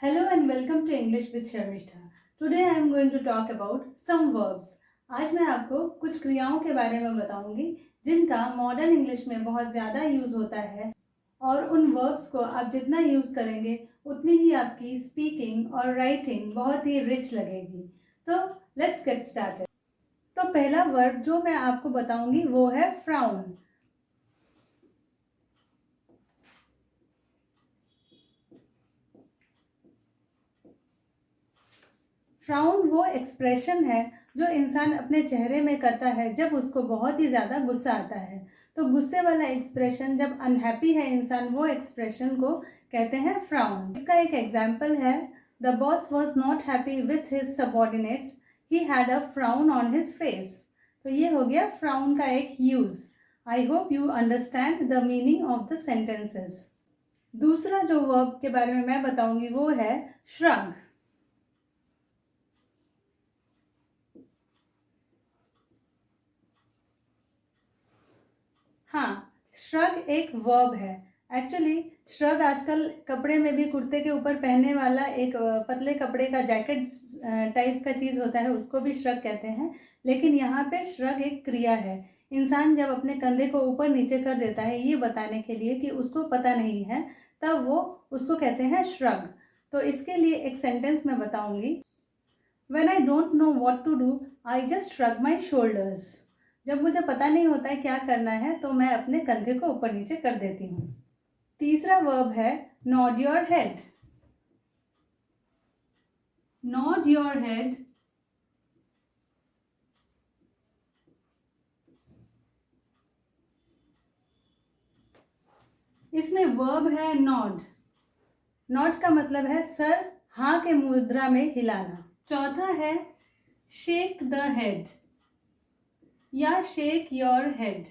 Hello and welcome to English with Sharmishta. Today I am going to talk about some verbs. आज मैं आपको कुछ क्रियाओं के बारे में बताऊंगी जिनका मॉडर्न इंग्लिश में बहुत ज़्यादा यूज़ होता है और उन वर्ब्स को आप जितना यूज़ करेंगे उतनी ही आपकी स्पीकिंग और राइटिंग बहुत ही रिच लगेगी. तो लेट्स गेट स्टार्टेड. तो पहला वर्ब जो मैं आपको बताऊंगी वो है फ्राउन. फ्राउन वो एक्सप्रेशन है जो इंसान अपने चेहरे में करता है जब उसको बहुत ही ज़्यादा गुस्सा आता है. तो गुस्से वाला एक्सप्रेशन, जब अनहैप्पी है इंसान, वो एक्सप्रेशन को कहते हैं फ्राउन. इसका एक एग्जाम्पल है, the boss was not happy with his subordinates, he had a frown on his face. तो ये हो गया फ्राउन का एक use. I hope you understand the meaning of the sentences. दूसरा जो वर्ब के बारे में मैं बताऊंगी वो है श्रग. हाँ, श्रग एक वर्ब है. एक्चुअली श्रग आजकल कपड़े में भी, कुर्ते के ऊपर पहनने वाला एक पतले कपड़े का जैकेट टाइप का चीज़ होता है, उसको भी श्रग कहते हैं. लेकिन यहाँ पे श्रग एक क्रिया है. इंसान जब अपने कंधे को ऊपर नीचे कर देता है ये बताने के लिए कि उसको पता नहीं है, तब वो उसको कहते हैं श्रग. तो इसके लिए एक सेंटेंस मैं बताऊंगी. When I don't know what to do, I just shrug my shoulders. जब मुझे पता नहीं होता है क्या करना है तो मैं अपने कंधे को ऊपर नीचे कर देती हूँ. तीसरा वर्ब है nod your head. Nod your head इसमें वर्ब है nod. nod का मतलब है सर हाँ के मुद्रा में हिलाना. चौथा है shake the head या shake your head.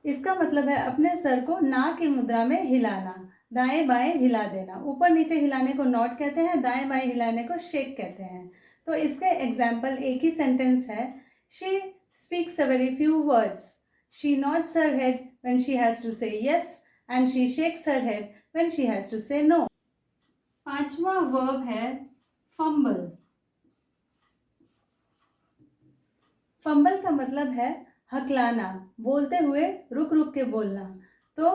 इसका मतलब है अपने सर को ना की मुद्रा में हिलाना, दाएं बाएं हिला देना. ऊपर नीचे हिलाने को नॉड कहते हैं, दाएं बाएं हिलाने को शेक कहते हैं. तो इसके एग्जाम्पल एक ही सेंटेंस है. She speaks a very few words. She nods her head when she has to say yes and she shakes her head when she has to say no. पांचवा वर्ब है fumble. Fumble का मतलब है हकलाना, बोलते हुए रुक रुक के बोलना. तो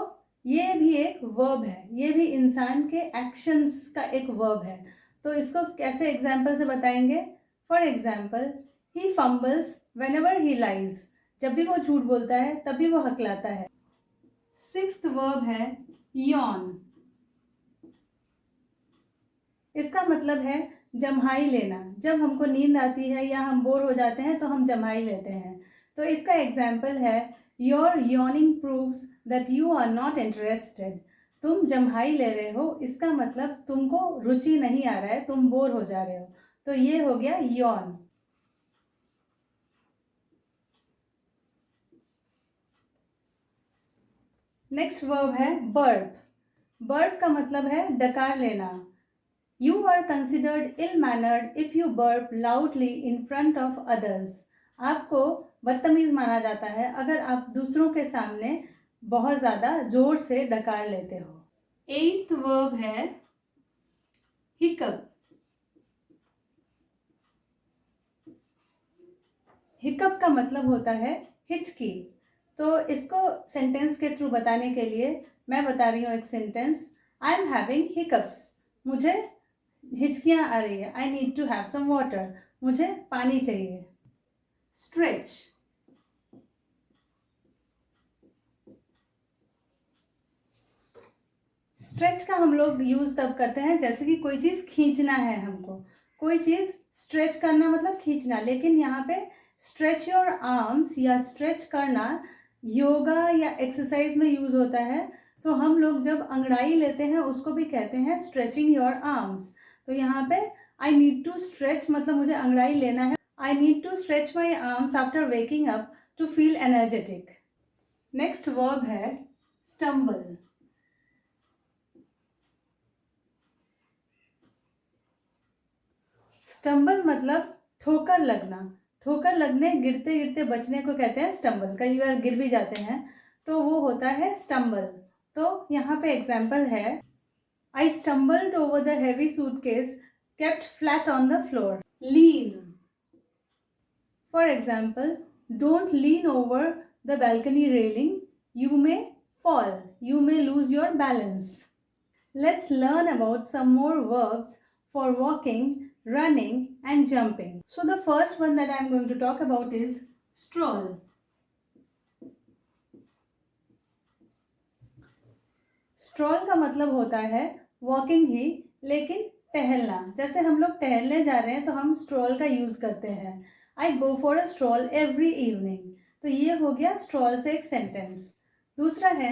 ये भी एक वर्ब है, ये भी इंसान के एक्शंस का एक वर्ब है. तो इसको कैसे एग्जाम्पल से बताएंगे. For example, he fumbles when ever he lies. जब भी वो झूठ बोलता है तभी वो हकलाता है. सिक्स्थ वर्ब है यॉन. इसका मतलब है जम्हाई लेना. जब हमको नींद आती है या हम बोर हो जाते हैं तो हम जम्हाई लेते हैं. तो इसका एग्जाम्पल है your yawning proves that you are not interested. तुम जम्हाई ले रहे हो, इसका मतलब तुमको रुचि नहीं आ रहा है, तुम बोर हो जा रहे हो. तो ये हो गया यॉन. नेक्स्ट वर्ब है बर्प. बर्प का मतलब है डकार लेना. You are considered ill-mannered if you burp loudly in front of others. आपको बदतमीज माना जाता है अगर आप दूसरों के सामने बहुत ज़्यादा जोर से डकार लेते हो. एट्थ वर्ब है हिकअप. हिकअप का मतलब होता है हिचकी. तो इसको सेंटेंस के थ्रू बताने के लिए मैं बता रही हूँ एक sentence. I am having hiccups. मुझे हिचकियाँ आ रही है. I need to have some water. मुझे पानी चाहिए. स्ट्रेच. स्ट्रेच का हम लोग यूज़ तब करते हैं जैसे कि कोई चीज़ खींचना है हमको. कोई चीज़ स्ट्रेच करना मतलब खींचना. लेकिन यहाँ पे स्ट्रेच योर आर्म्स या स्ट्रेच करना योगा या एक्सरसाइज में यूज़ होता है. तो हम लोग जब अंगड़ाई लेते हैं उसको भी कहते हैं स्ट्रेचिंग योर आर्म्स. तो यहाँ पे आई नीड टू स्ट्रेच मतलब मुझे अंगड़ाई लेना है. I need to stretch my arms after waking up to feel energetic. Next verb है स्टम्बल. स्टम्बल मतलब ठोकर लगना. ठोकर लगने, गिरते गिरते बचने को कहते हैं स्टम्बल. कई बार गिर भी जाते हैं तो वो होता है स्टम्बल. तो यहाँ पे एग्जाम्पल है, आई stumbled over the heavy suitcase kept flat on the floor. Lean, for example, don't lean over the balcony railing, you may fall, you may lose your balance. Let's learn about some more verbs for walking, running and jumping. So the first one that I am going to talk about is stroll. Stroll का मतलब होता है walking ही, लेकिन टहलना। जैसे हम लोग टहलने जा रहे हैं तो हम स्ट्रॉल का यूज करते हैं। I go for a stroll every evening. तो ये हो गया स्ट्रॉल से एक सेंटेंस। दूसरा है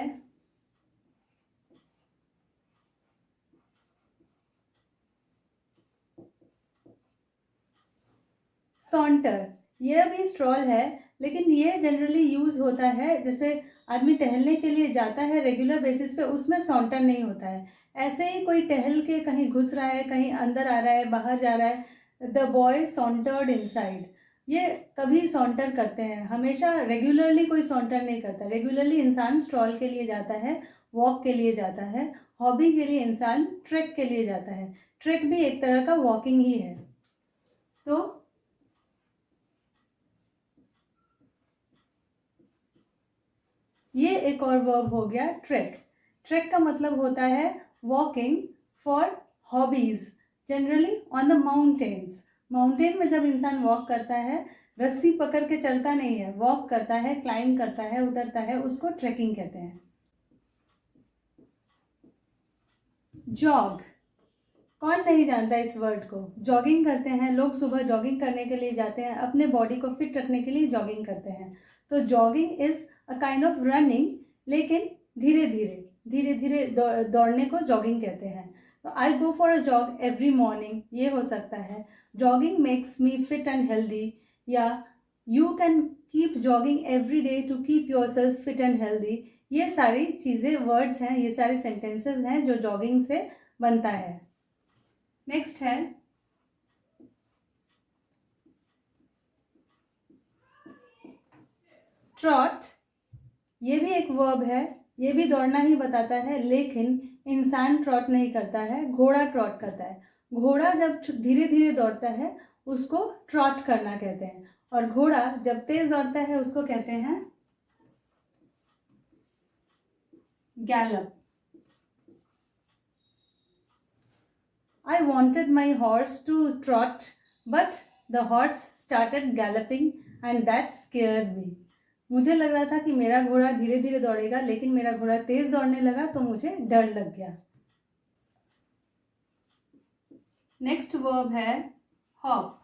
सॉन्टर। यह भी स्ट्रॉल है, लेकिन ये जनरली यूज होता है जैसे आदमी टहलने के लिए जाता है रेगुलर बेसिस पे, उसमें सॉन्टर नहीं होता है। ऐसे ही कोई टहल के कहीं घुस रहा है, कहीं अंदर आ रहा है, बाहर जा रहा है, द बॉय सॉन्टर्ड इनसाइड। ये कभी सॉन्टर करते हैं, हमेशा रेगुलरली कोई सॉन्टर नहीं करता। रेगुलरली इंसान स्ट्रॉल के लिए जाता है, वॉक के लिए जाता है। हॉबी के लिए इंसान ट्रैक के लिए जाता है। ट्रैक भी एक तरह का वॉकिंग ही है। तो ये एक और वर्ब हो गया ट्रैक। ट्रैक का मतलब होता है walking for hobbies, generally on the mountains. Mountain में जब इंसान वॉक करता है, रस्सी पकड़ के चलता नहीं है, वॉक करता है, क्लाइंब करता है, उतरता है, उसको ट्रैकिंग कहते हैं। जॉग, कौन नहीं जानता इस वर्ड को। जॉगिंग करते हैं लोग, सुबह जॉगिंग करने के लिए जाते हैं, अपने बॉडी को फिट रखने के लिए जॉगिंग करते हैं। तो jogging is a kind of running, लेकिन धीरे धीरे दौड़ने को जॉगिंग कहते हैं। तो I go for a jog every morning, ये हो सकता है। Jogging makes me fit and healthy, या you can keep jogging every day to keep your self fit and healthy. ये सारी चीज़ें वर्ड्स हैं, ये सारे सेंटेंसेस हैं जो जॉगिंग से बनता है। नेक्स्ट है ट्रॉट। ये भी एक वर्ब है, ये भी दौड़ना ही बताता है, लेकिन इंसान ट्रॉट नहीं करता है, घोड़ा ट्रॉट करता है। घोड़ा जब धीरे धीरे दौड़ता है उसको ट्रॉट करना कहते हैं, और घोड़ा जब तेज दौड़ता है उसको कहते हैं Gallup. I wanted my horse to trot, but the horse started galloping and that scared me. मुझे लग रहा था कि मेरा घोड़ा धीरे धीरे दौड़ेगा, लेकिन मेरा घोड़ा तेज दौड़ने लगा तो मुझे डर लग गया। नेक्स्ट वर्ब है हॉप।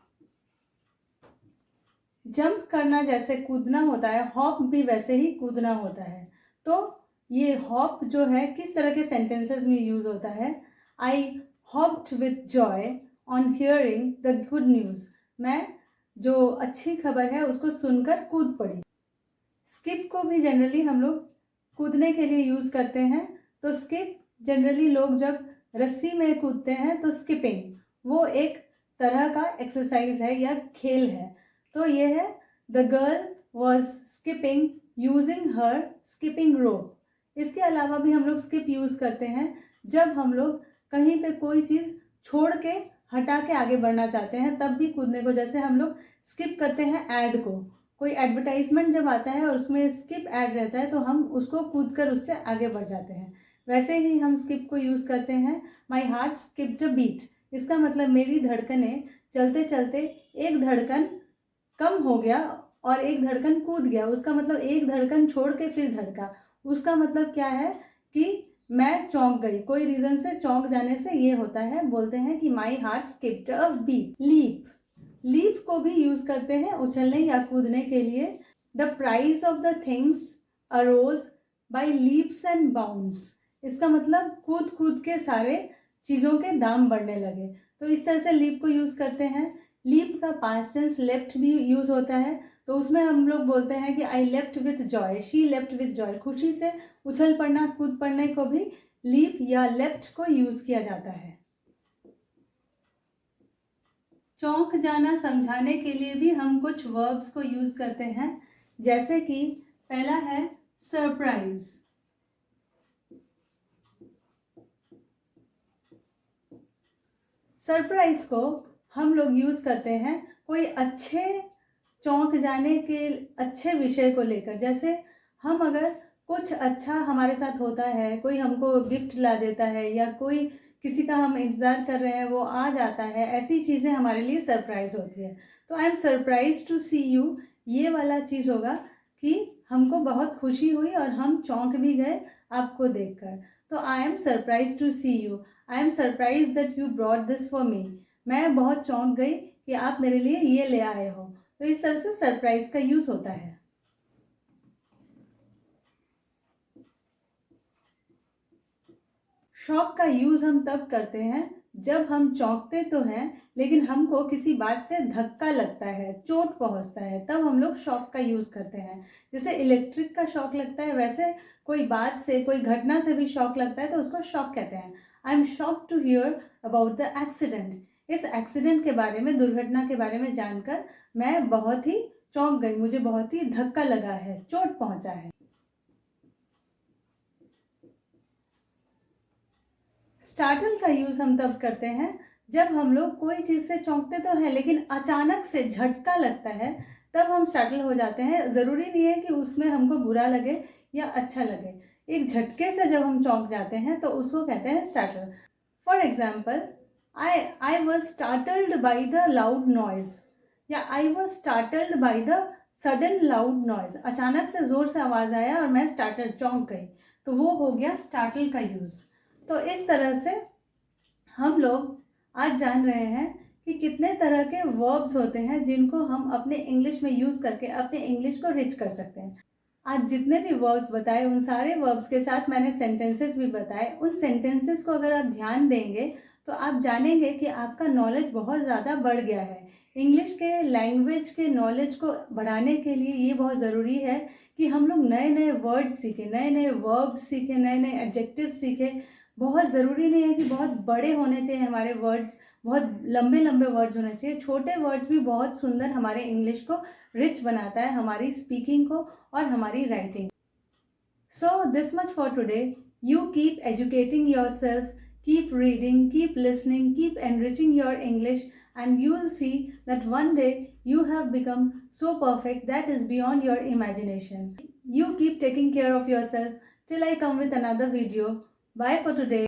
जंप करना जैसे कूदना होता है, हॉप भी वैसे ही कूदना होता है। तो ये हॉप जो है किस तरह के सेंटेंसेस में यूज होता है। आई hopped with joy on hearing the good news. मैं जो अच्छी खबर है उसको सुनकर कूद पड़ी। स्किप को भी जनरली हम लोग कूदने के लिए यूज़ करते हैं। तो स्किप जनरली लोग जब रस्सी में कूदते हैं तो स्किपिंग, वो एक तरह का एक्सरसाइज है या खेल है। तो ये है the girl was skipping using her skipping rope. इसके अलावा भी हम लोग स्किप यूज़ करते हैं जब हम लोग कहीं पे कोई चीज़ छोड़ के हटा के आगे बढ़ना चाहते हैं, तब भी कूदने को, जैसे हम लोग स्किप करते हैं ऐड को। कोई एडवर्टाइजमेंट जब आता है और उसमें स्किप ऐड रहता है तो हम उसको कूद कर उससे आगे बढ़ जाते हैं। वैसे ही हम स्किप को यूज़ करते हैं। My heart skipped a beat, इसका मतलब मेरी धड़कनें चलते चलते एक धड़कन कम हो गया और एक धड़कन कूद गया। उसका मतलब एक धड़कन छोड़ के फिर धड़का। उसका मतलब क्या है कि मैं चौंक गई, कोई रीजन से चौंक जाने से ये होता है। बोलते हैं कि my heart skipped a beat. Leap, leap को भी यूज करते हैं उछलने या कूदने के लिए। The price of the things arose by leaps and bounds, इसका मतलब कूद कूद के सारे चीज़ों के दाम बढ़ने लगे। तो इस तरह से लीप को यूज करते हैं। लीप का पास्ट टेंस लेफ्ट भी यूज होता है, तो उसमें हम लोग बोलते हैं कि I left with Joy, she left with Joy. खुशी से उछल पड़ना, कूद पड़ने को भी लीप या लेफ्ट को यूज किया जाता है। चौंक जाना समझाने के लिए भी हम कुछ वर्ब्स को यूज करते हैं, जैसे कि पहला है सरप्राइज। सरप्राइज को हम लोग यूज़ करते हैं कोई अच्छे चौंक जाने के अच्छे विषय को लेकर। जैसे हम अगर कुछ अच्छा हमारे साथ होता है, कोई हमको गिफ्ट ला देता है या कोई किसी का हम इंतज़ार कर रहे हैं वो आ जाता है, ऐसी चीज़ें हमारे लिए सरप्राइज़ होती है। तो I am surprise to see you, ये वाला चीज़ होगा कि हमको बहुत खुशी हुई और हम चौंक भी गए आपको देखकर। तो I am surprise to see you, I am surprise that you brought this for me. मैं बहुत चौंक गई कि आप मेरे लिए ये ले आए हो। तो इस तरह से सरप्राइज का यूज़ होता है। शॉक का यूज़ हम तब करते हैं जब हम चौंकते तो हैं लेकिन हमको किसी बात से धक्का लगता है, चोट पहुंचता है, तब हम लोग शॉक का यूज़ करते हैं। जैसे इलेक्ट्रिक का शॉक लगता है, वैसे कोई बात से, कोई घटना से भी शॉक लगता है तो उसको शॉक कहते हैं। I am shock to hear about the accident. इस एक्सीडेंट के बारे में, दुर्घटना के बारे में जानकर मैं बहुत ही चौंक गई, मुझे बहुत ही धक्का लगा है, चोट पहुंचा है। स्टार्टल का यूज़ हम तब करते हैं जब हम लोग कोई चीज़ से चौंकते तो हैं लेकिन अचानक से झटका लगता है, तब हम स्टार्टल हो जाते हैं। ज़रूरी नहीं है कि उसमें हमको बुरा लगे या अच्छा लगे, एक झटके से जब हम चौंक जाते हैं तो उसको कहते हैं startle. For example, I was startled by the loud noise, या I was startled by the sudden loud noise. अचानक से ज़ोर से आवाज़ आया और मैं स्टार्टल, चौंक गई, तो वो हो गया स्टार्टल का यूज़। तो इस तरह से हम लोग आज जान रहे हैं कि कितने तरह के वर्ब्स होते हैं जिनको हम अपने इंग्लिश में यूज़ करके अपने इंग्लिश को रिच कर सकते हैं। आज जितने भी वर्ब्स बताए उन सारे वर्ब्स के साथ मैंने सेंटेंसेस भी बताए। उन सेंटेंसेस को अगर आप ध्यान देंगे तो आप जानेंगे कि आपका नॉलेज बहुत ज़्यादा बढ़ गया है। इंग्लिश के लैंग्वेज के नॉलेज को बढ़ाने के लिए ये बहुत ज़रूरी है कि हम लोग नए नए वर्ड्स सीखें, नए नए वर्ब्स सीखें, नए नए एडजेक्टिव सीखें। बहुत ज़रूरी नहीं है कि बहुत बड़े होने चाहिए हमारे वर्ड्स, बहुत लंबे लंबे वर्ड्स होने चाहिए। छोटे वर्ड्स भी बहुत सुंदर हमारे इंग्लिश को रिच बनाता है, हमारी स्पीकिंग को और हमारी writing. So this much for today. You keep educating yourself, keep reading, keep listening, keep enriching your English, and you will see that one day you have become so perfect that is beyond your imagination. You keep taking care of yourself till I come with another video. Bye for today.